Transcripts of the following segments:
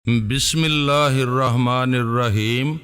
بسم اللہ الرحمن الرحیم۔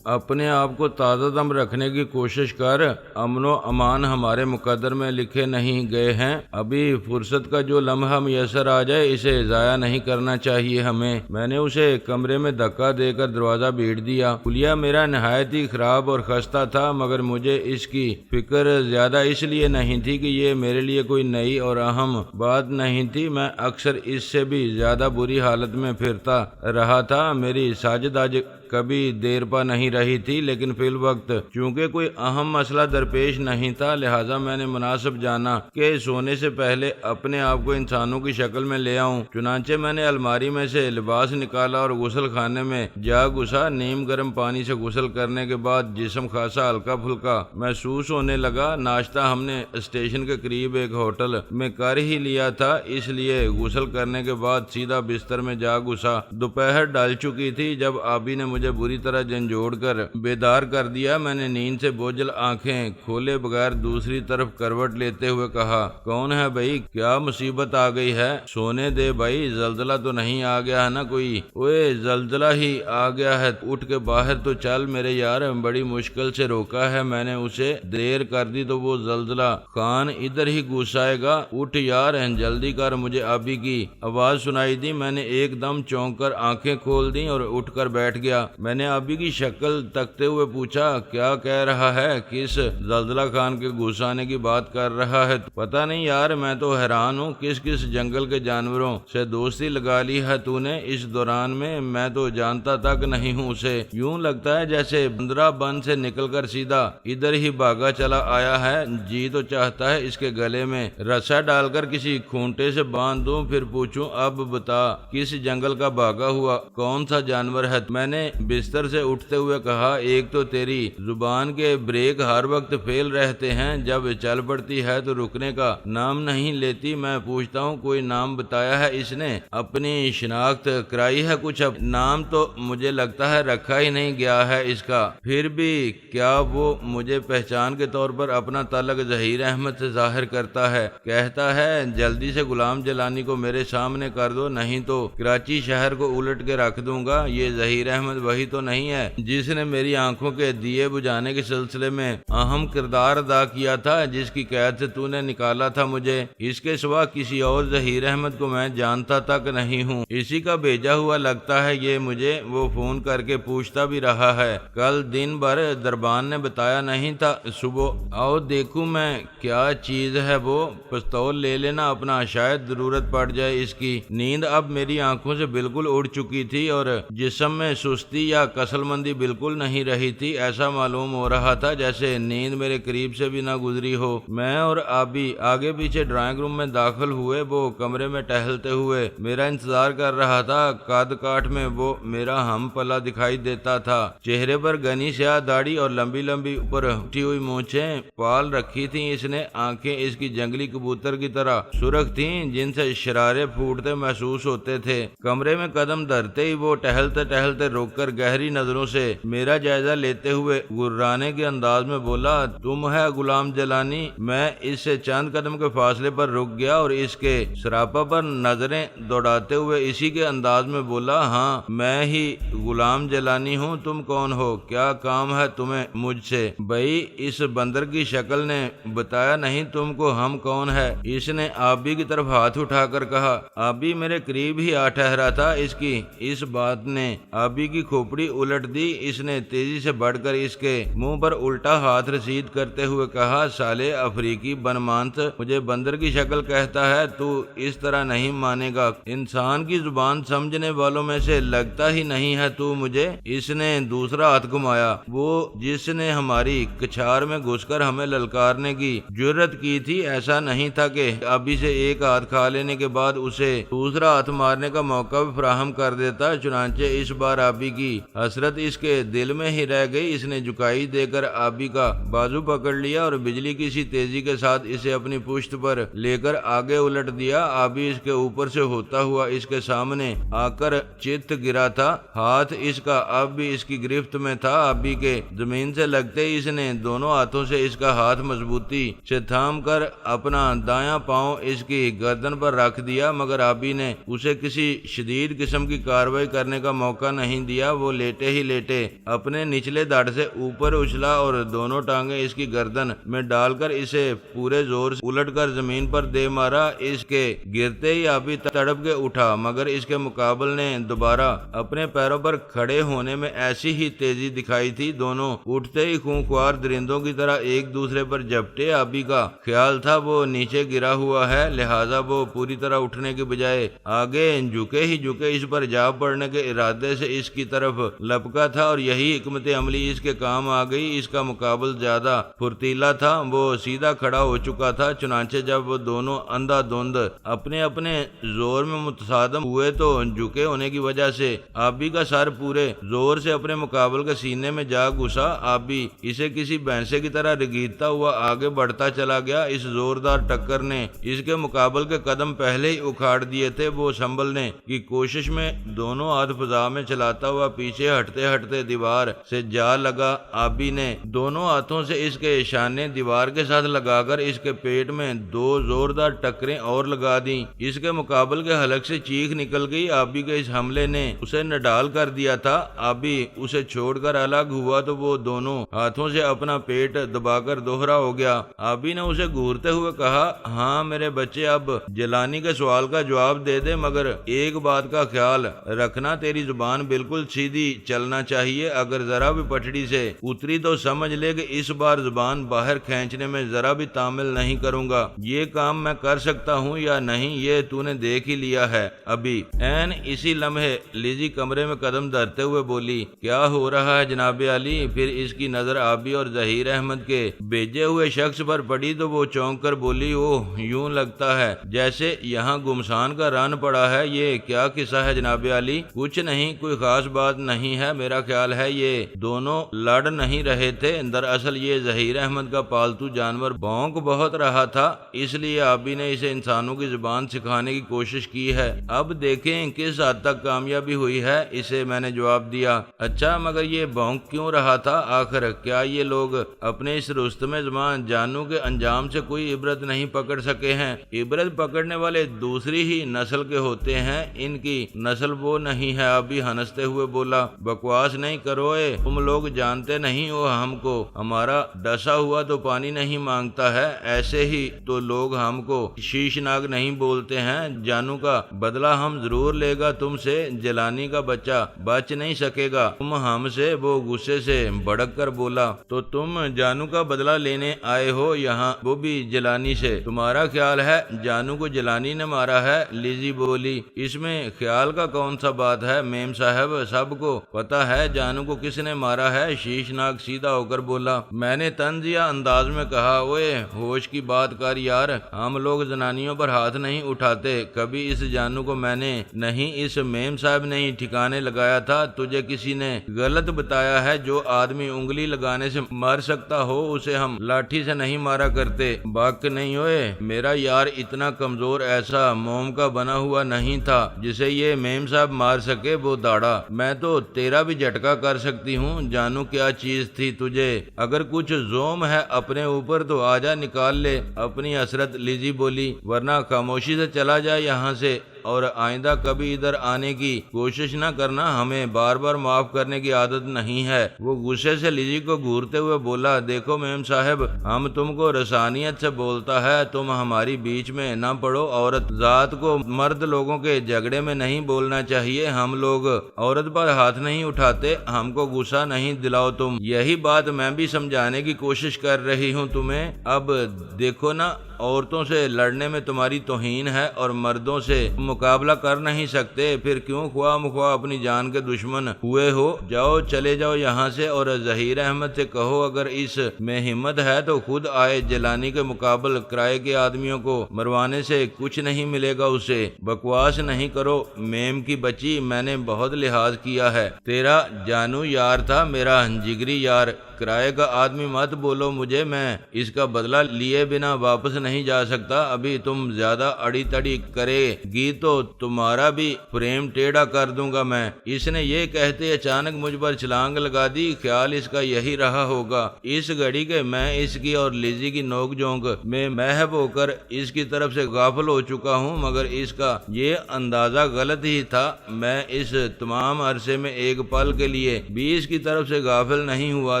اپنے آپ کو تازہ دم رکھنے کی کوشش کر، امن و امان ہمارے مقدر میں لکھے نہیں گئے ہیں۔ ابھی فرصت کا جو لمحہ میسر آ جائے اسے ضائع نہیں کرنا چاہیے ہمیں۔ میں نے اسے کمرے میں دھکا دے کر دروازہ بیٹ دیا۔ حلیہ میرا نہایت ہی خراب اور خستہ تھا، مگر مجھے اس کی فکر زیادہ اس لیے نہیں تھی کہ یہ میرے لیے کوئی نئی اور اہم بات نہیں تھی۔ میں اکثر اس سے بھی زیادہ بری حالت میں پھرتا رہا تھا۔ میری ساجد آج کبھی دیر پا نہیں رہی تھی، لیکن فی الوقت چونکہ کوئی اہم مسئلہ درپیش نہیں تھا، لہٰذا میں نے مناسب جانا کہ سونے سے پہلے اپنے آپ کو انسانوں کی شکل میں لے آؤں۔ چنانچہ میں نے الماری میں سے لباس نکالا اور غسل خانے میں جا گھسا۔ نیم گرم پانی سے غسل کرنے کے بعد جسم خاصا ہلکا پھلکا محسوس ہونے لگا۔ ناشتہ ہم نے اسٹیشن کے قریب ایک ہوٹل میں کر ہی لیا تھا، اس لیے غسل کرنے کے بعد سیدھا بستر میں جا گھسا۔ دوپہر ڈال چکی تھی جب آبی نے مجھے بری طرح جھنجھوڑ کر بیدار کر دیا۔ میں نے نیند سے بوجھل آنکھیں کھولے بغیر دوسری طرف کروٹ لیتے ہوئے کہا، کون ہے بھائی؟ کیا مصیبت آ گئی ہے؟ سونے دے بھائی، زلزلہ تو نہیں آ گیا ہے نا کوئی؟ اوئے زلزلہ ہی آ گیا ہے، اٹھ کے باہر تو چل میرے یار۔ بڑی مشکل سے روکا ہے میں نے اسے، دیر کر دی تو وہ زلزلہ خان ادھر ہی گھس آئے گا۔ اٹھ یار، جلدی کر۔ مجھے آبی کی آواز سنائی دی۔ میں نے ایک دم چونک کر آنکھیں کھول دیں اور اٹھ کر بیٹھ گیا۔ میں نے آبی کی شکل تکتے ہوئے پوچھا، کیا کہہ رہا ہے؟ کس زلزلہ خان کے گھس آنے کی بات کر رہا ہے؟ پتہ نہیں یار، میں تو حیران ہوں، کس جنگل کے جانوروں سے دوستی لگا لی ہے تو نے اس دوران میں تو جانتا تک نہیں ہوں اسے۔ یوں لگتا ہے جیسے بندرا بند سے نکل کر سیدھا ادھر ہی بھاگا چلا آیا ہے۔ جی تو چاہتا ہے اس کے گلے میں رسا ڈال کر کسی کھونٹے سے باندھ دوں، پھر پوچھوں، اب بتا کس جنگل کا بھاگا ہوا کون سا جانور ہے؟ میں نے بستر سے اٹھتے ہوئے کہا، ایک تو تیری زبان کے بریک ہر وقت فیل رہتے ہیں، جب چل پڑتی ہے تو رکنے کا نام نہیں لیتی۔ میں پوچھتا ہوں، کوئی نام بتایا ہے اس نے؟ اپنی شناخت کرائی ہے کچھ؟ اب نام تو مجھے لگتا ہے رکھا ہی نہیں گیا ہے اس کا۔ پھر بھی کیا وہ مجھے پہچان کے طور پر اپنا تعلق ظہیر احمد سے ظاہر کرتا ہے؟ کہتا ہے جلدی سے غلام جلانی کو میرے سامنے کر دو، نہیں تو کراچی شہر کو الٹ کے رکھ دوں گا۔ یہ ظہیر احمد وہی تو نہیں ہے جس نے میری آنکھوں کے دیے بجھانے کے سلسلے میں اہم کردار ادا کیا تھا، جس کی قید سے تو نے نکالا تھا مجھے؟ اس کے سوا کسی اور ظہیر احمد کو میں جانتا تک نہیں ہوں، اسی کا بھیجا ہوا لگتا ہے یہ مجھے۔ وہ فون کر کے پوچھتا بھی رہا ہے، کل دن بھر دربان نے بتایا نہیں تھا؟ صبح آؤ دیکھوں میں کیا چیز ہے وہ، پستول لے لینا اپنا، شاید ضرورت پڑ جائے اس کی۔ نیند اب میری آنکھوں سے بالکل اڑ چکی تھی اور جسم میں سستی یا کسل مندی بالکل نہیں رہی تھی۔ ایسا معلوم ہو رہا تھا جیسے نیند میرے قریب سے بھی نہ گزری ہو۔ میں اور آبی آگے پیچھے ڈرائنگ روم میں داخل ہوئے۔ وہ کمرے میں ٹہلتے ہوئے میرا انتظار کر رہا تھا۔ قد کاٹ میں وہ میرا ہم پلا دکھائی دیتا تھا۔ چہرے پر گھنی سیاہ داڑھی اور لمبی لمبی اوپر اٹھی ہوئی مونچھیں پال رکھی تھیں اس نے۔ آنکھیں اس کی جنگلی کبوتر کی طرح سرخ تھیں جن سے شرارے پھوٹتے محسوس ہوتے تھے۔ کمرے میں قدم دھرتے ہی وہ ٹہلتے ٹہلتے رک کر گہری نظروں سے میرا جائزہ لیتے ہوئے گرانے کے انداز میں بولا، تم ہے غلام جلانی؟ میں اس سے چند قدم کے فاصلے پر رک گیا اور اس کے سراپا پر نظریں دوڑاتے ہوئے اسی کے انداز میں بولا، ہاں میں ہی غلام جلانی ہوں۔ تم کون ہو؟ کیا کام ہے تمہیں مجھ سے؟ بھائی اس بندر کی شکل نے بتایا نہیں تم کو ہم کون ہے؟ اس نے آبی کی طرف ہاتھ اٹھا کر کہا۔ آبی میرے قریب ہی آ ٹھہرا تھا۔ اس کی اس بات نے آبی کی کھوپڑی الٹ دی۔ اس نے تیزی سے بڑھ کر اس کے منہ پر الٹا ہاتھ رسید کرتے ہوئے کہا، سالے افریقی بنمانت، مجھے بندر کی شکل کہتا ہے؟ تو اس طرح نہیں مانے گا، انسان کی زبان سمجھنے والوں میں سے لگتا ہی نہیں ہے تو مجھے۔ اس نے دوسرا ہاتھ گھمایا، وہ جس نے ہماری کچھار میں گھس کر ہمیں للکارنے کی جرت کی تھی۔ ایسا نہیں تھا کہ ابھی سے ایک ہاتھ کھا لینے کے بعد اسے دوسرا ہاتھ مارنے کا موقع بھی فراہم کر دیتا۔ چنانچہ اس بار آبی کی حسرت اس کے دل میں ہی رہ گئی۔ اس نے جھکائی دے کر آبی کا بازو پکڑ لیا اور بجلی کی سی تیزی کے ساتھ اسے اپنی پشت پر لے کر آگے الٹ دیا۔ آبی اس کے اوپر سے ہوتا ہوا اس کے سامنے آ کر چت گرا تھا۔ ہاتھ اس کا اب بھی اس کی گرفت میں تھا۔ آبی کے زمین سے لگتے ہی اس نے دونوں ہاتھوں سے اس کا ہاتھ مضبوطی سے تھام کر اپنا دایاں پاؤں اس کی گردن پر رکھ دیا، مگر آبی نے اسے کسی شدید قسم کی کارروائی کرنے کا موقع نہیں دیا۔ وہ لیٹے ہی لیٹے اپنے نچلے دھڑ سے اوپر اچھلا اور دونوں ٹانگیں اس کی گردن میں ڈال کر اسے پورے زور سے الٹ کر زمین پر دے مارا۔ اس کے گرتے ہی آبی تڑپ کے اٹھا، مگر اس کے مقابل نے دوبارہ اپنے پیروں پر کھڑے ہونے میں ایسی ہی تیزی دکھائی تھی۔ دونوں اٹھتے ہی خونخوار درندوں کی طرح ایک دوسرے پر جھپٹے۔ آبی کا خیال تھا وہ نیچے گرا ہوا ہے، لہذا وہ پوری طرح اٹھنے کے بجائے آگے جھکے ہی جھکے اس پر جا پڑنے کے ارادے سے اس کی طرف لپکا تھا، اور یہی حکمت عملی اس کے کام آ گئی۔ اس کا مقابل زیادہ پھرتیلا تھا، وہ سیدھا کھڑا ہو چکا تھا۔ چنانچہ جب وہ دونوں اندھا دھند اپنے اپنے زور میں متصادم ہوئے تو جھکے ہونے کی وجہ سے آبی کا سر پورے زور سے اپنے مقابل کے سینے میں جا گھسا۔ آبی اسے کسی بھینسے کی طرح رگیدتا ہوا آگے بڑھتا چلا گیا۔ اس زوردار ٹکر نے اس کے مقابل کے قدم پہلے ہی اکھاڑ دیے تھے۔ وہ سنبھلنے کی کوشش میں دونوں ہاتھ فضا میں چلاتا ہوا پیچھے ہٹتے ہٹتے دیوار سے جا لگا۔ آبی نے دونوں ہاتھوں سے اس کے شانے دیوار کے ساتھ لگا کر اس کے پیٹ میں دو زوردار ٹکریں اور لگا دیں۔ اس کے مقابل کے حلق سے چیخ نکل گئی۔ آبی کے اس حملے نے اسے نڈال کر دیا تھا۔ آبی اسے چھوڑ کر الگ ہوا تو وہ دونوں ہاتھوں سے اپنا پیٹ دبا کر دوہرا ہو گیا۔ آبی نے اسے گھورتے ہوئے کہا، ہاں میرے بچے، اب جیلانی کے سوال کا جواب دے دے، مگر ایک بات کا خیال رکھنا، تیری زبان بالکل سیدھی چلنا چاہیے۔ اگر ذرا بھی پٹڑی سے اتری تو سمجھ لے کہ اس بار زبان باہر کھینچنے میں ذرا بھی تامل نہیں کروں گا۔ یہ کام میں کر سکتا ہوں یا نہیں یہ تو نے دیکھ ہی لیا ہے ابھی۔ عین اسی لمحے لیزی کمرے میں قدم دھرتے ہوئے بولی، کیا ہو رہا ہے جناب علی؟ پھر اس کی نظر آبی اور ظہیر احمد کے بھیجے ہوئے شخص پر پڑی تو وہ چونک کر بولی، اوہ، یوں لگتا ہے جیسے یہاں گمسان کا رن پڑا ہے۔ یہ کیا قصہ ہے جناب علی؟ کچھ نہیں، کوئی خاص بات نہیں ہے۔ میرا خیال ہے یہ دونوں لڑ نہیں رہے تھے، دراصل یہ ظہیر احمد کا پالتو جانور بھونک بہت رہا تھا، اس لیے آبی نے اسے انسانوں کی زبان سکھانے کی کوشش کی ہے۔ اب دیکھیں کس حد تک کامیابی ہوئی ہے۔ اسے میں نے جواب دیا، اچھا مگر یہ بھونک کیوں رہا تھا آخر؟ کیا یہ لوگ اپنے اس رستم زمان جانو کے انجام سے کوئی عبرت نہیں پکڑ سکے ہیں؟ عبرت پکڑنے والے دوسری ہی نسل کے ہوتے ہیں، ان کی نسل وہ نہیں ہے۔ آبی ہنستے ہوئے بولا، بکواس نہیں کرو اے، تم لوگ جانتے نہیں ہو ہم کو، ہمارا ڈسا ہوا تو پانی نہیں مانگتا ہے، ایسے ہی تو لوگ ہم کو شیشناگ نہیں بولتے ہیں۔ جانو کا بدلہ ہم ضرور لے گا تم سے، جیلانی کا بچہ بچ نہیں سکے گا تم ہم سے۔ وہ غصے سے بھڑک کر بولا، تو تم جانو کا بدلہ لینے آئے ہو یہاں، وہ بھی جیلانی سے؟ تمہارا خیال ہے جانو کو جیلانی نے مارا ہے؟ لیزی بولی، اس میں خیال کا کون سا بات ہے میم صاحب، سب کو پتا ہے جانو کو کس نے مارا ہے۔ شیشناگ سیدھا ہو کر بولا، میں نے طنزیہ انداز میں کہا، اوئے ہوش کی بات کر یار، ہم لوگ زنانیوں پر ہاتھ نہیں اٹھاتے، کبھی اس جانو کو میں نے نہیں، اس میم صاحب نے ہی ٹھکانے لگایا تھا۔ تجھے کسی نے غلط بتایا ہے، جو آدمی انگلی لگانے سے مر سکتا ہو اسے ہم لاٹھی سے نہیں مارا کرتے۔ بک نہیں ہوئے، میرا یار اتنا کمزور ایسا موم کا بنا ہوا نہیں تھا جسے یہ میم صاحب مار سکے۔ وہ داڑا، میں تو تیرا بھی جھٹکا کر سکتی ہوں۔ جانو کیا چیز تھی تجھے؟ اگر کچھ زوم ہے اپنے اوپر تو آجا نکال لے اپنی حسرت۔ لیزی بولی، ورنہ خاموشی سے چلا جائے یہاں سے، اور آئندہ کبھی ادھر آنے کی کوشش نہ کرنا، ہمیں بار بار معاف کرنے کی عادت نہیں ہے۔ وہ غصے سے لیزی کو گھورتے ہوئے بولا، دیکھو میم صاحب، ہم تم کو رسانیت سے بولتا ہے، تم ہماری بیچ میں نہ پڑو۔ عورت ذات کو مرد لوگوں کے جھگڑے میں نہیں بولنا چاہیے، ہم لوگ عورت پر ہاتھ نہیں اٹھاتے، ہم کو غصہ نہیں دلاؤ تم۔ یہی بات میں بھی سمجھانے کی کوشش کر رہی ہوں تمہیں۔ اب دیکھو نا، عورتوں سے لڑنے میں تمہاری توہین ہے اور مردوں سے مقابلہ کر نہیں سکتے، پھر کیوں خواہ مخواہ اپنی جان کے دشمن ہوئے ہو؟ جاؤ، چلے جاؤ یہاں سے، اور ظہیر احمد سے کہو اگر اس میں ہمت ہے تو خود آئے، جیلانی کے مقابل کرائے کے آدمیوں کو مروانے سے کچھ نہیں ملے گا اسے۔ بکواس نہیں کرو میم کی بچی، میں نے بہت لحاظ کیا ہے، تیرا جانو یار تھا، میرا جگری یار، کرائے کا آدمی مت بولو مجھے، میں اس کا بدلہ لیے بنا واپس نہیں جا سکتا، ابھی تم زیادہ اڑی تڑی کرے گی تو تمہارا بھی فریم ٹیڑھا کر دوں گا میں۔ اس نے یہ کہتے اچانک مجھ پر چھلانگ لگا دی، خیال اس کا یہی رہا ہوگا اس گھڑی کے میں اس کی اور لیزی کی نوک جھونک میں محو ہو کر اس کی طرف سے غافل ہو چکا ہوں، مگر اس کا یہ اندازہ غلط ہی تھا، میں اس تمام عرصے میں ایک پل کے لیے بھی اس کی طرف سے غافل نہیں ہوا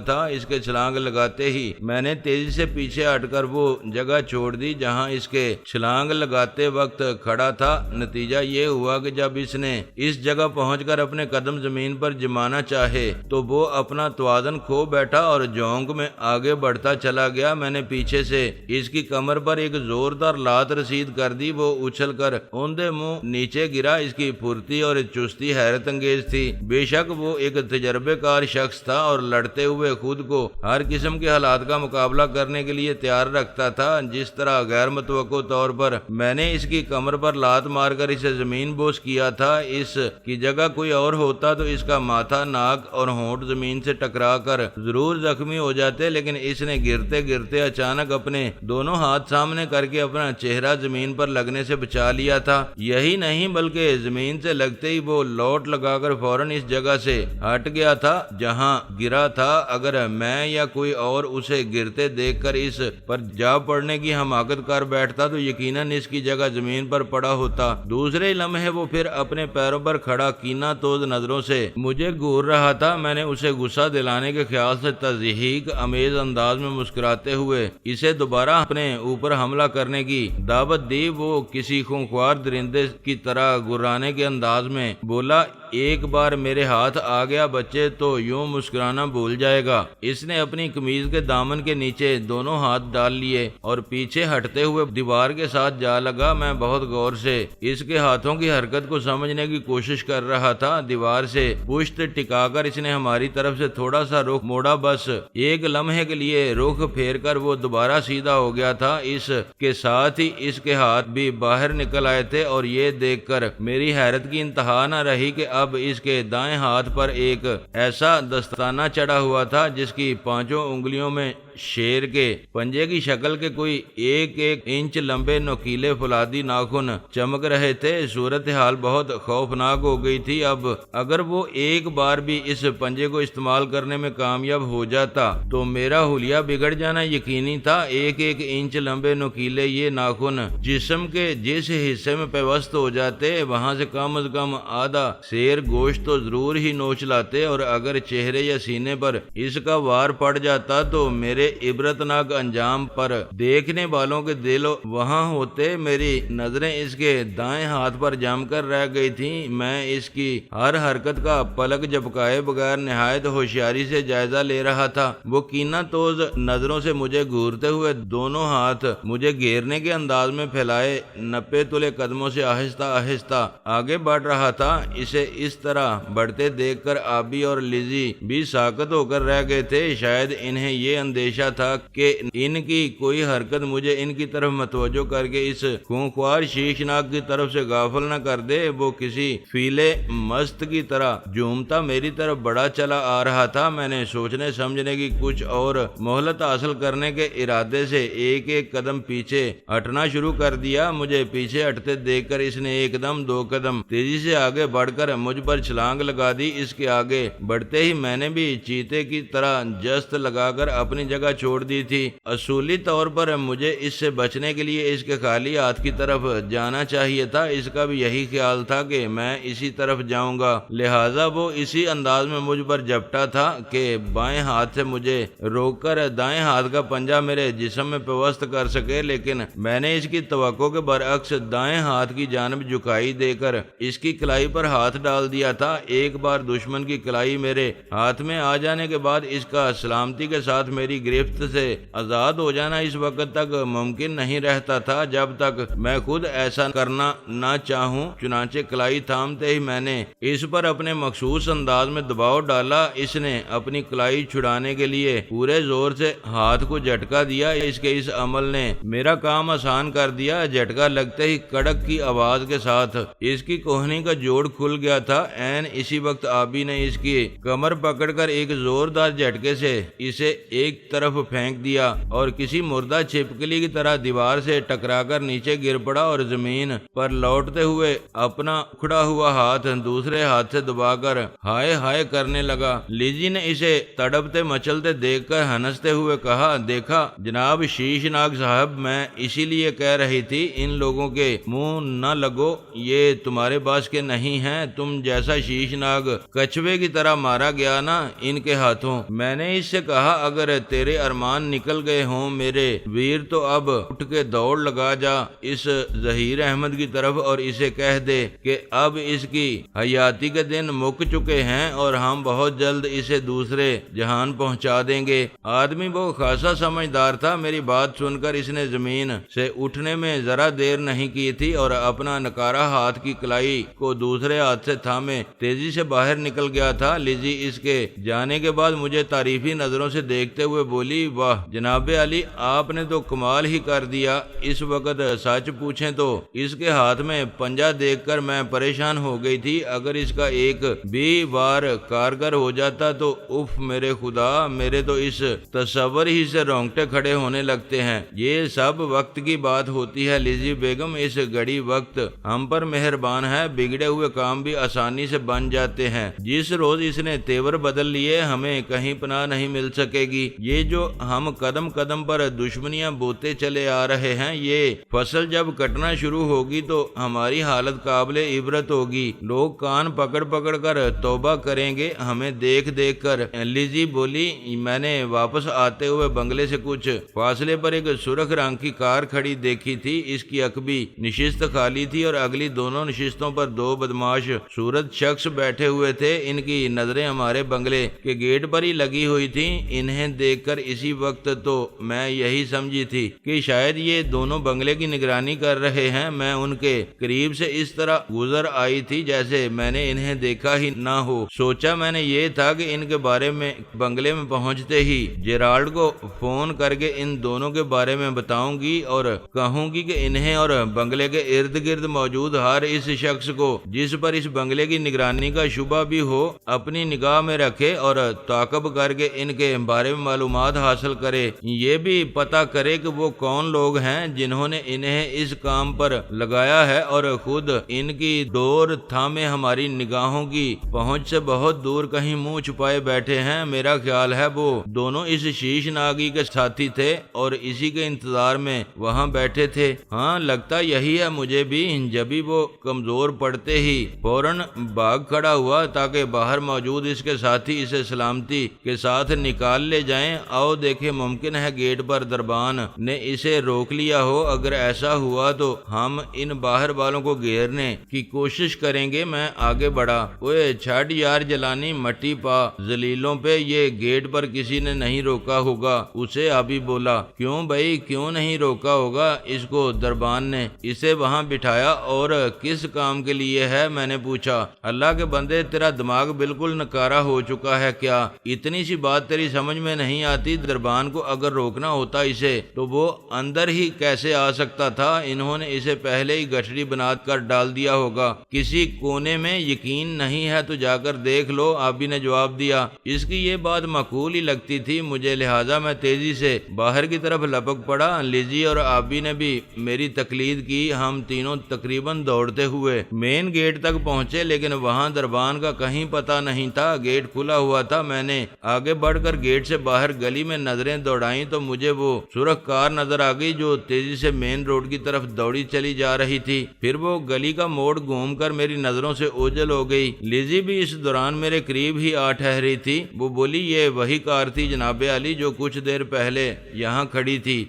تھا۔ اس کے چھلانگ لگاتے ہی میں نے تیزی سے پیچھے ہٹ کر وہ جگہ چھوڑ دی جہاں اس کے چھلانگ لگاتے وقت کھڑا تھا۔ نتیجہ یہ ہوا کہ جب اس نے اس جگہ پہنچ کر اپنے قدم زمین پر جمانا چاہے تو وہ اپنا توازن کھو بیٹھا اور جھونک میں آگے بڑھتا چلا گیا۔ میں نے پیچھے سے اس کی کمر پر ایک زوردار لات رسید کر دی، وہ اچھل کر اوندے منہ نیچے گرا۔ اس کی پھرتی اور چستی حیرت انگیز تھی، بے شک وہ ایک تجربے کار شخص تھا اور لڑتے ہوئے خود کو ہر قسم کے حالات کا مقابلہ کرنے کے لیے تیار رکھتا تھا۔ جس طرح غیر متوقع طور پر میں نے اس کی کمر پر لات مار کر اسے زمین بوس کیا تھا، اس کی جگہ کوئی اور ہوتا تو اس کا ماتھا، ناک اور ہونٹ زمین سے ٹکرا کر ضرور زخمی ہو جاتے، لیکن اس نے گرتے گرتے اچانک اپنے دونوں ہاتھ سامنے کر کے اپنا چہرہ زمین پر لگنے سے بچا لیا تھا۔ یہی نہیں بلکہ زمین سے لگتے ہی وہ لوٹ لگا کر فوراً اس جگہ سے ہٹ گیا تھا جہاں گرا تھا۔ اگر میں یا کوئی اور اسے گرتے دیکھ کر اس پر جا پڑنے کی حماقت کر بیٹھتا تو یقیناً اس کی جگہ زمین پر پڑا ہوتا۔ دوسرے لمحے وہ پھر اپنے پیروں پر کھڑا کینہ توز نظروں سے مجھے گھور رہا تھا۔ میں نے اسے غصہ دلانے کے خیال سے تضحیک امیز انداز میں مسکراتے ہوئے اسے دوبارہ اپنے اوپر حملہ کرنے کی دعوت دی۔ وہ کسی خونخوار درندے کی طرح گرانے کے انداز میں بولا، ایک بار میرے ہاتھ آ گیا بچے تو یوں مسکرانا بھول جائے گا۔ اس نے اپنی قمیض کے دامن کے نیچے دونوں ہاتھ ڈال لیے اور پیچھے ہٹتے ہوئے دیوار کے ساتھ جا لگا۔ میں بہت غور سے اس کے ہاتھوں کی حرکت کو سمجھنے کی کوشش کر رہا تھا۔ دیوار سے پشت ٹکا کر اس نے ہماری طرف سے تھوڑا سا رخ موڑا، بس ایک لمحے کے لیے رخ پھیر کر وہ دوبارہ سیدھا ہو گیا تھا۔ اس کے ساتھ ہی اس کے ہاتھ بھی باہر نکل آئے تھے اور یہ دیکھ کر میری حیرت کی انتہا نہ رہی کہ اب اس کے دائیں ہاتھ پر ایک ایسا دستانہ چڑھا ہوا تھا جس کی پانچوں انگلیوں میں شیر کے پنجے کی شکل کے کوئی ایک انچ لمبے نوکیلے فولادی ناخن چمک رہے تھے۔ صورتحال بہت خوفناک ہو گئی تھی۔ اب اگر وہ ایک بار بھی اس پنجے کو استعمال کرنے میں کامیاب ہو جاتا تو میرا حلیہ بگڑ جانا یقینی تھا۔ ایک انچ لمبے نوکیلے یہ ناخن جسم کے جس حصے میں پیوست ہو جاتے وہاں سے کم از کم آدھا سیر گوشت تو ضرور ہی نوچ لاتے، اور اگر چہرے یا سینے پر اس کا وار پڑ جاتا تو میرے عبرتناک انجام پر دیکھنے والوں کے دل وہاں ہوتے۔ میری نظریں اس کے دائیں ہاتھ پر جم کر رہ گئی تھیں۔ میں اس کی ہر حرکت کا پلک جھپکائے بغیر نہایت ہوشیاری سے جائزہ لے رہا تھا۔ وہ کینہ توز نظروں سے مجھے گھورتے ہوئے دونوں ہاتھ مجھے گھیرنے کے انداز میں پھیلائے نپے تلے قدموں سے آہستہ آہستہ آگے بڑھ رہا تھا۔ اسے اس طرح بڑھتے دیکھ کر آبی اور لیزی بھی ساکت ہو کر رہ گئے تھے۔ شاید انہیں یہ اندیشہ تھا کہ ان کی کوئی حرکت مجھے ان کی طرف متوجہ کر کے اس خونخوار شیشناک کی طرف سے غافل نہ کر دے۔ وہ کسی فیلے مست کی طرح جھومتا میری طرف بڑا چلا آ رہا تھا۔ میں نے سوچنے سمجھنے کی کچھ اور مہلت حاصل کرنے کے ارادے سے ایک قدم پیچھے ہٹنا شروع کر دیا۔ مجھے پیچھے ہٹتے دیکھ کر اس نے ایک دم دو قدم تیزی سے آگے بڑھ کر مجھ پر چھلانگ لگا دی۔ اس کے آگے بڑھتے ہی میں نے بھی چیتے کی طرح جست لگا کر اپنی جگہ چھوڑ دی تھی۔ اصولی طور پر مجھے اس سے بچنے کے لیے اس کے خالی ہاتھ کی طرف جانا چاہیے تھا۔ اس کا بھی یہی خیال تھا کہ میں اسی طرف جاؤں گا، لہٰذا وہ اسی انداز میں مجھ پر جھپٹا تھا کہ بائیں ہاتھ سے مجھے روک کر دائیں ہاتھ کا پنجہ میرے جسم میں پیوست کر سکے، لیکن میں نے اس کی توقع کے برعکس دائیں ہاتھ کی جانب جھکائی دے کر اس کی کلائی پر ہاتھ ڈال دیا تھا۔ ایک بار دشمن کی کلائی میرے ہاتھ میں آ جانے کے بعد اس کا سلامتی کے ساتھ میری گرفت سے آزاد ہو جانا اس وقت تک ممکن نہیں رہتا تھا جب تک میں خود ایسا کرنا نہ چاہوں۔ چنانچہ کلائی تھامتے ہی میں نے اس پر اپنے مخصوص انداز میں دباؤ ڈالا۔ اس نے اپنی کلائی چھڑانے کے لیے پورے زور سے ہاتھ کو جھٹکا دیا۔ اس کے اس عمل نے میرا کام آسان کر دیا۔ جھٹکا لگتے ہی کڑک کی آواز کے ساتھ اس کی کوہنی کا جوڑ کھل گیا تھا۔ عین اسی وقت آبی نے اس کی کمر پکڑ کر ایک زوردار جھٹکے سے اسے ایک طرف پھینک دیا اور کسی مردہ چھپکلی کی طرح دیوار سے ٹکرا کر نیچے گر پڑا اور زمین پر لوٹتے ہوئے اپنا اکھڑا ہوا ہاتھ دوسرے ہاتھ سے دبا کر ہائے ہائے کرنے لگا۔ لیزی نے اسے تڑپتے مچلتے دیکھ کر ہنستے ہوئے کہا، دیکھا جناب شیش ناگ صاحب، میں اسی لیے کہہ رہی تھی ان لوگوں کے منہ نہ لگو، یہ تمہارے باس کے نہیں ہیں۔ تم جیسا شیش ناگ کچھوے کی طرح مارا گیا نا ان کے ہاتھوں۔ میں نے اس سے کہا، اگر تیرے ارمان نکل گئے ہوں میرے ویر تو اب اٹھ کے دوڑ لگا جا اس ظہیر احمد کی طرف اور اسے کہہ دے کہ اب اس کی حیاتی کے دن مک چکے ہیں اور ہم بہت جلد اسے دوسرے جہان پہنچا دیں گے۔ آدمی وہ خاصا سمجھدار تھا۔ میری بات سن کر اس نے زمین سے اٹھنے میں ذرا دیر نہیں کی تھی اور اپنا نکارا ہاتھ کی کلائی کو دوسرے ہاتھ سے تھامے تیزی سے باہر نکل گیا تھا۔ لیزی اس کے جانے کے بعد مجھے تعریفی نظروں سے دیکھتے ہوئے بولی، واہ جناب علی، آپ نے تو کمال ہی کر دیا۔ اس وقت سچ پوچھیں تو اس کے ہاتھ میں پنجہ دیکھ کر میں پریشان ہو گئی تھی۔ اگر اس کا ایک بھی وار کارگر ہو جاتا تو اف میرے خدا، میرے تو اس تصور ہی سے رونگٹے کھڑے ہونے لگتے ہیں۔ یہ سب وقت کی بات ہوتی ہے لیزی بیگم، اس گھڑی وقت ہم پر مہربان ہے، بگڑے ہوئے کام بھی آسانی سے بن جاتے ہیں۔ جس روز اس نے تیور بدل لیے ہمیں کہیں پناہ نہیں مل سکے گی۔ یہ جو ہم قدم قدم پر دشمنیاں بوتے چلے آ رہے ہیں، یہ فصل جب کٹنا شروع ہوگی تو ہماری حالت قابل عبرت ہوگی۔ لوگ کان پکڑ پکڑ کر توبہ کریں گے ہمیں دیکھ دیکھ کر۔ لیزی بولی، میں نے واپس آتے ہوئے بنگلے سے کچھ فاصلے پر ایک سرخ رنگ کی کار کھڑی دیکھی تھی۔ اس کی عقبی نشست خالی تھی اور اگلی دونوں نشستوں پر دو بدماش صورت شخص بیٹھے ہوئے تھے۔ ان کی نظریں ہمارے بنگلے کے گیٹ پر ہی لگی ہوئی تھیں۔ انہیں دیکھ کر اسی وقت تو میں یہی سمجھی تھی کہ شاید یہ دونوں بنگلے کی نگرانی کر رہے ہیں۔ میں ان کے قریب سے اس طرح گزر آئی تھی جیسے میں نے انہیں دیکھا ہی نہ ہو۔ سوچا میں نے یہ تھا کہ ان کے بارے میں بنگلے میں پہنچتے ہی جیرالڈ کو فون کر کے ان دونوں کے بارے میں بتاؤں گی اور کہوں گی کہ انہیں اور بنگلے کے ارد گرد موجود ہر اس شخص کو جس پر اس بنگلے کی نگرانی کا شبہ بھی ہو اپنی نگاہ میں رکھے اور تعاقب کر کے ان کے بارے میں معلومات حاصل کرے۔ یہ بھی پتہ کرے کہ وہ کون لوگ ہیں جنہوں نے انہیں اس کام پر لگایا ہے اور خود ان کی ڈور تھامے ہماری نگاہوں کی پہنچ سے بہت دور کہیں منہ چھپائے بیٹھے ہیں۔ میرا خیال ہے وہ دونوں اس شیش ناگی کے ساتھی تھے اور اسی کے انتظار میں وہاں بیٹھے تھے۔ ہاں لگتا یہی ہے مجھے بھی۔ جبھی وہ کمزور پڑتے ہی فوراً بھاگ کھڑا ہوا تاکہ باہر موجود اس کے ساتھی اسے سلامتی کے ساتھ نکال لے جائیں۔ آؤ دیکھیں، ممکن ہے گیٹ پر دربان نے اسے روک لیا ہو۔ اگر ایسا ہوا تو ہم ان باہر والوں کو گھیرنے کی کوشش کریں گے۔ میں آگے بڑھا۔ اوے چھڑ یار جلانی، مٹی پا ذلیلوں پہ، یہ گیٹ پر کسی نے نہیں روکا ہوگا، اسے آبی بولا۔ کیوں بھائی، کیوں نہیں روکا ہوگا؟ اس کو دربان نے اسے وہاں بٹھایا اور کس کام کے لیے ہے؟ میں نے پوچھا۔ اللہ کے بندے، تیرا دماغ بالکل نکارا ہو چکا ہے کیا؟ اتنی سی بات تیری سمجھ میں نہیں آتی؟ دربان کو اگر روکنا ہوتا اسے تو وہ اندر ہی کیسے آ سکتا تھا؟ انہوں نے اسے پہلے ہی گٹھڑی بنا کر ڈال دیا ہوگا کسی کونے میں۔ یقین نہیں ہے تو جا کر دیکھ لو، آبی نے جواب دیا۔ اس کی یہ بات معقول ہی لگتی تھی مجھے، لہٰذا میں تیزی سے باہر کی طرف لپک پڑا۔ لیزی اور آبی نے بھی میری تقلید کی۔ ہم تینوں تقریباً دوڑتے ہوئے مین گیٹ تک پہنچے لیکن وہاں دربان کا کہیں پتہ نہیں تھا۔ گیٹ کھلا ہوا تھا۔ میں نے آگے بڑھ کر گیٹ سے باہر گلی میں نظریں دوڑائیں تو مجھے وہ سرخ کار نظر آ گئی جو تیزی سے مین روڈ کی طرف دوڑی چلی جا رہی تھی۔ پھر وہ گلی کا موڑ گھوم کر میری نظروں سے اوجھل ہو گئی۔ لیزی بھی اس دوران میرے قریب ہی آ ٹھہری تھی۔ وہ بولی، یہ وہی کار تھی جناب علی جو کچھ دیر پہلے یہاں کھڑی تھی۔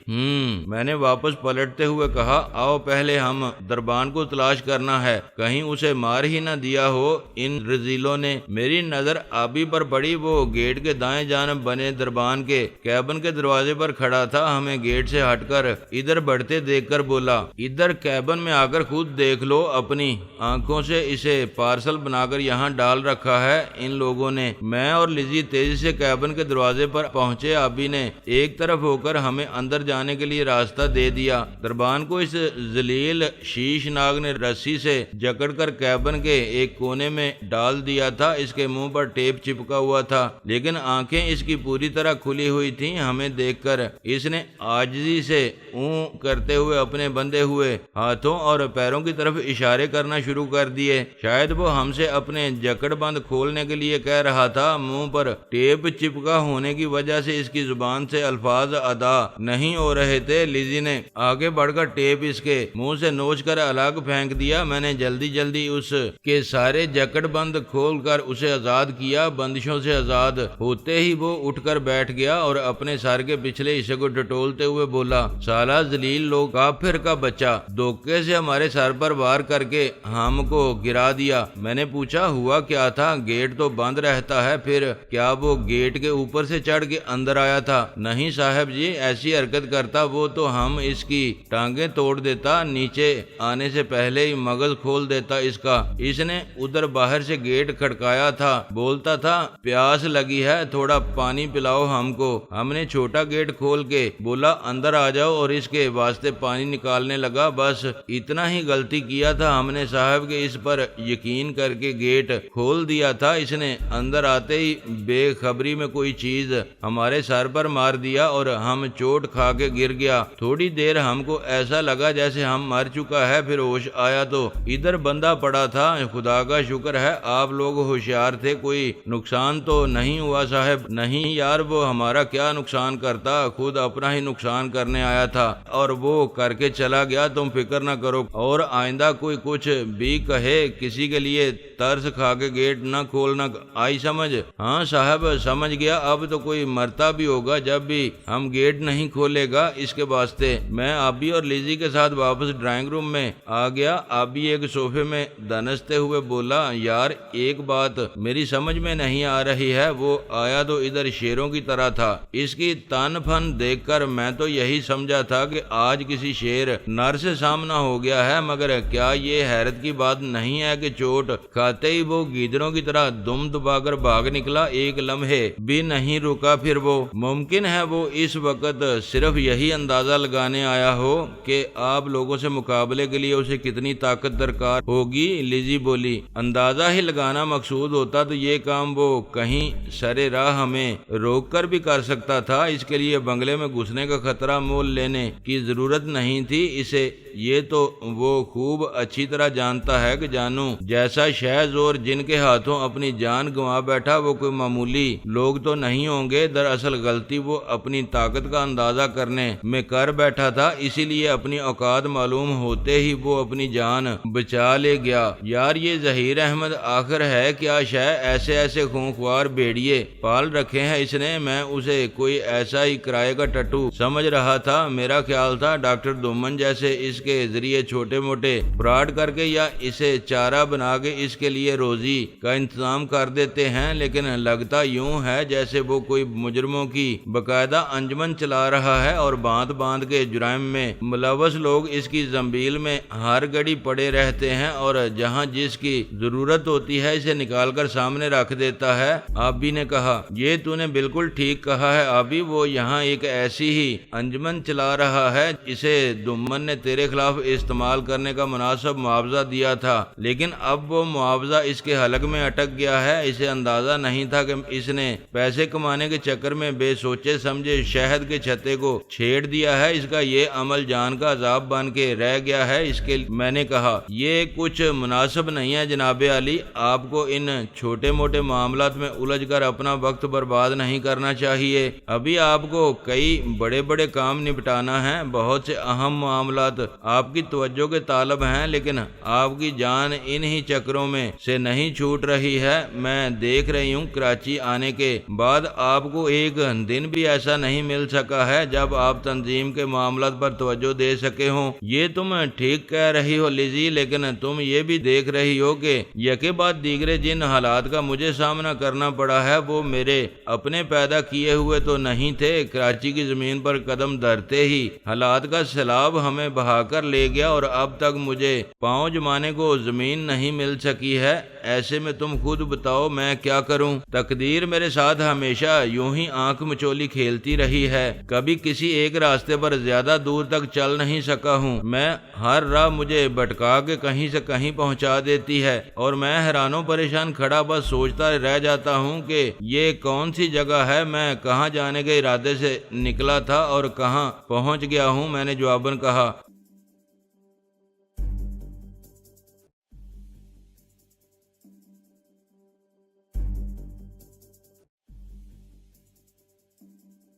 میں نے واپس پلٹتے ہوئے کہا، آؤ پہلے ہم دربان کو تلاش کرنا ہے، کہیں اسے مار ہی نہ دیا ہو ان رزیلوں نے۔ میری نظر آبی پر پڑی۔ وہ گیٹ کے دائیں جانب بنے دربان کے کیبن کے دروازے پر کھڑا تھا ہمیں گیٹ سے ہٹ کر ادھر بڑھتے دیکھ کر بولا، ادھر کیبن میں آ کر خود دیکھ لو اپنی آنکھوں سے، اسے پارسل بنا کر یہاں ڈال رکھا ہے ان لوگوں نے۔ میں اور لیزی تیزی سے کیبن کے دروازے پر پہنچے۔ آبی نے ایک طرف ہو کر ہمیں اندر جانے کے لیے راستہ دے دیا۔ دربان کو اس ذلیل شیش ناگ نے رسی سے جکڑ کر کیبن کے ایک کونے میں ڈال دیا تھا۔ اس کے منہ پر ٹیپ چپکا ہوا تھا لیکن آنکھیں اس کی پوری طرح کھلی ہوئی تھیں۔ ہمیں دیکھ کر اس نے عاجزی سے اوں کرتے ہوئے اپنے بندھے ہوئے ہاتھوں اور پیروں کی طرف اشارے کرنا شروع کر دیے۔ شاید وہ ہم سے اپنے جکڑ بند کھولنے کے لیے کہہ رہا تھا۔ منہ پر ٹیپ چپکا ہونے کی وجہ سے اس کی زبان سے الفاظ ادا نہیں ہو رہے تھے۔ لیزی نے آگے بڑھ کر ٹیپ اس کے منہ سے نوچ کر الگ پھینک دیا۔ میں نے جلدی جلدی اس کے سارے جکڑ بند کھول کر اسے آزاد کیا۔ بندشوں سے آزاد ہوتے ہی وہ اٹھ کر بیٹھ گیا اور اپنے سر کے پچھلے حصے کو ٹٹولتے ہوئے بولا، سالہ ذلیل لوگ، کافر کا بچہ، دھوکے سے ہمارے سر پر وار کر کے ہم کو گرا دیا۔ میں نے پوچھا ہوا کیا تھا؟ گیٹ تو بند رہتا ہے، پھر کیا وہ گیٹ کے اوپر سے چڑھ کے اندر آیا تھا؟ نہیں صاحب جی، ایسی حرکت کرتا وہ تو ہم اس کی ٹانگیں توڑ دیتا، نیچے آنے سے پہلے ہی مغز کھول دیتا اس کا۔ اس نے ادھر باہر سے گیٹ کھڑکایا تھا، بولتا تھا پیاس لگی ہے، تھوڑا پانی پلاؤ ہم کو۔ ہم نے چھوٹا گیٹ کھول کے بولا اندر آ جاؤ اور اس کے واسطے پانی نکالنے لگا۔ بس اتنا ہی غلطی کیا تھا ہم نے صاحب کے اس پر یقین کر کے گیٹ کھول دیا تھا۔ اس نے اندر آتے ہی بے خبری میں کوئی چیز ہمارے سر پر مار دیا اور ہم چوٹ کھا کے گر گیا۔ تھوڑی دیر ہم کو ایسا لگا جیسے ہم مر چکا ہے، پھر ہوش آیا تو ادھر بندہ پڑا تھا۔ خدا کا شکر ہے آپ لوگ ہوشیار تھے، کوئی نقصان تو نہیں ہوا صاحب۔ نہیں یار، وہ ہمارا کیا نقصان کرتا، خود اپنا ہی نقصان کرنے آیا تھا اور وہ کر کے چلا گیا، تم فکر نہ کرو۔ اور آئندہ کوئی کچھ بھی کہے کسی کے لیے ترس کھا کے گیٹ نہ کھولنا، آئی سمجھ؟ ہاں صاحب سمجھ گیا۔ اب تو کوئی مرتا بھی ہوگا جب بھی ہم گیٹ نہیں کھولے گا اس کے واسطے۔ میں آبی اور لیزی کے ساتھ واپس ڈرائنگ روم میں آ گیا۔ آبی ایک صوفے میں دھنستے ہوئے بولا، یار ایک بات میری سمجھ میں نہیں آ رہی ہے، وہ آیا تو ادھر شیروں کی طرح تھا، اس کی تن پھن دیکھ کر میں تو یہی سمجھا تھا کہ آج کسی شیر نر سے سامنا ہو گیا ہے، مگر کیا یہ حیرت کی بات نہیں ہے کہ چوٹ کھاتے ہی وہ گیدڑوں کی طرح دم دبا کر بھاگ نکلا، ایک لمحے بھی نہیں رکا۔ پھر وہ ممکن ہے وہ اس وقت صرف یہی اندازہ لگانے آیا ہو کہ آپ لوگوں سے مقابلے کے لیے اسے کتنی طاقت درکار ہوگی۔ لیزی بولی، اندازہ ہی لگانا مقصود ہوتا تو یہ کام وہ کہیں سرے راہ ہمیں روک کر بھی کر سکتا تھا، اس کے لیے بنگلے میں گھسنے کا خطرہ مول لینے کی ضرورت نہیں تھی اسے۔ یہ تو وہ خوب اچھی طرح جانتا ہے کہ جانو جیسا شہز اور جن کے ہاتھوں اپنی جان گنوا بیٹھا وہ کوئی معمولی لوگ تو نہیں ہوں گے۔ دراصل غلطی وہ اپنی طاقت کا اندازہ کرنے میں کر بیٹھا تھا، اسی لیے اپنی اوقات معلوم ہوتے ہی وہ اپنی جان بچا لے گیا۔ یار یہ ظہیر احمد آخر ہے کیا شے؟ ایسے ایسے خونخوار بھیڑیے پال رکھے ہیں اس نے۔ میں اسے کوئی ایسا ہی کرائے کا ٹٹو سمجھ رہا تھا، میرا خیال تھا ڈاکٹر دومن جیسے اس کے ذریعے چھوٹے موٹے فراڈ کر کے یا اسے چارہ بنا کے اس کے لیے روزی کا انتظام کر دیتے ہیں، لیکن لگتا یوں ہے جیسے وہ کوئی مجرموں کی باقاعدہ انجمن چلا رہا ہے اور باندھ باندھ کے جرائم میں ملوث لوگ اس کی زنبیل میں ہر گھڑی پڑے رہتے ہیں اور جہاں جس کی ضرورت ہوتی ہے اسے نکال کر سامنے رکھ دیتا ہے۔ آبی نے کہا، یہ تو نے بالکل ٹھیک کہا ہے آبی، وہ یہاں ایک ایسی ہی انجمن چلا رہا ہے، اسے دومن نے تیرے خلاف استعمال کرنے کا مناسب معاوضہ دیا تھا، لیکن اب وہ معاوضہ اس کے حلق میں اٹک گیا ہے۔ اسے اندازہ نہیں تھا کہ اس نے پیسے کمانے کے چکر میں بے سوچے سمجھے شہد کے چھتے کو چھیڑ دیا ہے، اس کا یہ عمل جان کا عذاب بن کے رہ گیا ہے اس کے۔ میں نے کہا، یہ کچھ مناسب نہیں ہے جناب علی، آپ کو ان چھوٹے موٹے معاملات میں الجھ کر اپنا وقت برباد نہیں کرنا چاہیے، ابھی آپ کو کئی بڑے بڑے کام نپٹانا ہے، بہت سے اہم معاملات آپ کی توجہ کے طالب ہیں، لیکن آپ کی جان انہی چکروں میں سے نہیں چھوٹ رہی ہے۔ میں دیکھ رہی ہوں کراچی آنے کے بعد آپ کو ایک دن بھی ایسا نہیں مل سکا ہے جب آپ تنظیم کے معاملات پر توجہ دے سکے ہوں۔ یہ تم ٹھیک کہہ رہی ہو لیزی، لیکن تم یہ بھی دیکھ رہی ہو کہ یکے بعد دیگرے جن حالات کا مجھے سامنا کرنا پڑا ہے وہ میرے اپنے پیدا کیے ہوئے تو نہیں تھے۔ کراچی کی زمین پر قدم دھرتے ہی حالات کا سیلاب ہمیں بہا کر لے گیا اور اب تک مجھے پاؤں جمانے کو زمین نہیں مل سکی ہے۔ ایسے میں تم خود بتاؤ میں کیا کروں؟ تقدیر میرے ساتھ ہمیشہ یوں ہی آنکھ مچولی کھیلتی رہی ہے، کبھی کسی ایک راستے پر زیادہ دور تک چل نہیں سکا ہوں۔ میں ہر راہ مجھے بھٹکا کے کہیں سے کہیں پہنچا دیتی ہے اور میں حیران و پریشان کھڑا بس سوچتا رہ جاتا ہوں کہ یہ کون سی جگہ ہے، میں کہاں جانے کے ارادے سے نکلا تھا اور کہاں پہنچ گیا ہوں۔ میں نے جواباً کہا،